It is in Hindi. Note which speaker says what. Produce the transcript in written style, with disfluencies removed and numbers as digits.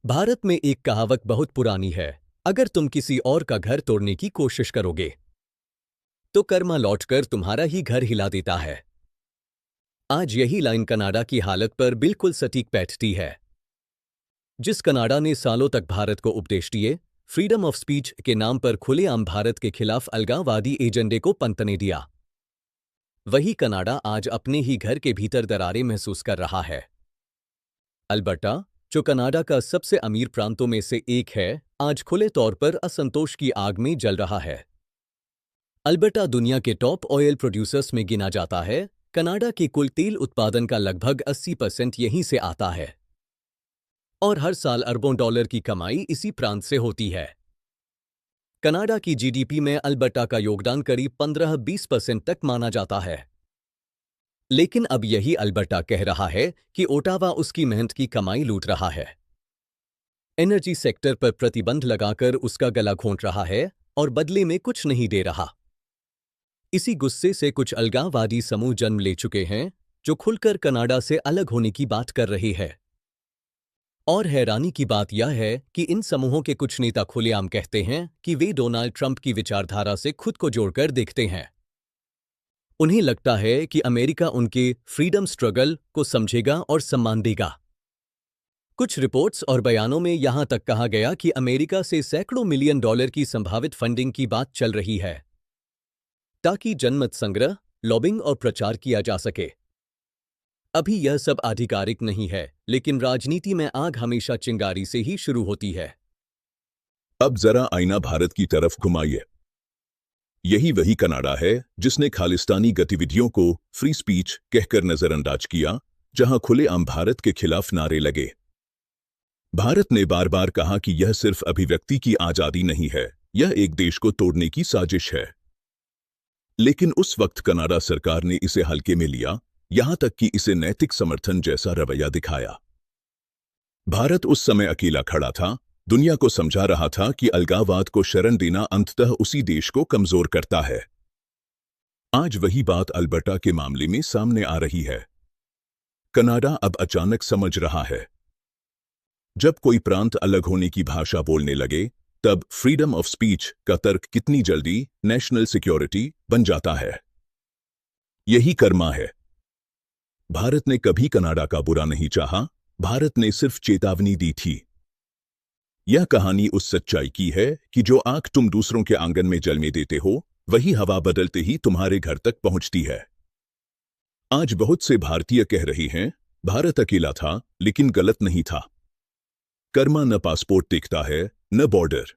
Speaker 1: भारत में एक कहावत बहुत पुरानी है। अगर तुम किसी और का घर तोड़ने की कोशिश करोगे तो कर्मा लौटकर तुम्हारा ही घर हिला देता है। आज यही लाइन कनाडा की हालत पर बिल्कुल सटीक बैठती है। जिस कनाडा ने सालों तक भारत को उपदेश दिए, फ्रीडम ऑफ स्पीच के नाम पर खुलेआम भारत के खिलाफ अलगाववादी एजेंडे को पनपने दिया, वही कनाडा आज अपने ही घर के भीतर दरारें महसूस कर रहा है। अल्बर्टा, जो कनाडा का सबसे अमीर प्रांतों में से एक है, आज खुले तौर पर असंतोष की आग में जल रहा है। अल्बर्टा दुनिया के टॉप ऑयल प्रोड्यूसर्स में गिना जाता है। कनाडा के कुल तेल उत्पादन का लगभग 80% यहीं से आता है और हर साल अरबों डॉलर की कमाई इसी प्रांत से होती है। कनाडा की जीडीपी में अल्बर्टा का योगदान करीब 15-20% तक माना जाता है। लेकिन अब यही अल्बर्टा कह रहा है कि ओटावा उसकी मेहनत की कमाई लूट रहा है, एनर्जी सेक्टर पर प्रतिबंध लगाकर उसका गला घोंट रहा है और बदले में कुछ नहीं दे रहा। इसी गुस्से से कुछ अलगाववादी समूह जन्म ले चुके हैं जो खुलकर कनाडा से अलग होने की बात कर रहे हैं। और हैरानी की बात यह है कि इन समूहों के कुछ नेता खुलेआम कहते हैं कि वे डोनाल्ड ट्रंप की विचारधारा से खुद को जोड़कर देखते हैं। उन्हें लगता है कि अमेरिका उनके फ्रीडम स्ट्रगल को समझेगा और सम्मान देगा। कुछ रिपोर्ट्स और बयानों में यहां तक कहा गया कि अमेरिका से सैकड़ों मिलियन डॉलर की संभावित फंडिंग की बात चल रही है ताकि जनमत संग्रह, लॉबिंग और प्रचार किया जा सके। अभी यह सब आधिकारिक नहीं है, लेकिन राजनीति में आग हमेशा चिंगारी से ही शुरू होती है।
Speaker 2: अब जरा आईना भारत की तरफ घुमाइए। यही वही कनाडा है जिसने खालिस्तानी गतिविधियों को फ्री स्पीच कहकर नजरअंदाज किया, जहां खुलेआम भारत के खिलाफ नारे लगे। भारत ने बार बार कहा कि यह सिर्फ अभिव्यक्ति की आजादी नहीं है, यह एक देश को तोड़ने की साजिश है। लेकिन उस वक्त कनाडा सरकार ने इसे हल्के में लिया, यहां तक कि इसे नैतिक समर्थन जैसा रवैया दिखाया। भारत उस समय अकेला खड़ा था, दुनिया को समझा रहा था कि अलगाववाद को शरण देना अंततः उसी देश को कमजोर करता है। आज वही बात अल्बर्टा के मामले में सामने आ रही है। कनाडा अब अचानक समझ रहा है, जब कोई प्रांत अलग होने की भाषा बोलने लगे, तब फ्रीडम ऑफ स्पीच का तर्क कितनी जल्दी नेशनल सिक्योरिटी बन जाता है। यही कर्मा है। भारत ने कभी कनाडा का बुरा नहीं चाहा, भारत ने सिर्फ चेतावनी दी थी। यह कहानी उस सच्चाई की है कि जो आग तुम दूसरों के आंगन में जलने देते हो, वही हवा बदलते ही तुम्हारे घर तक पहुंचती है। आज बहुत से भारतीय कह रहे हैं, भारत अकेला था लेकिन गलत नहीं था। कर्मा न पासपोर्ट देखता है, न बॉर्डर।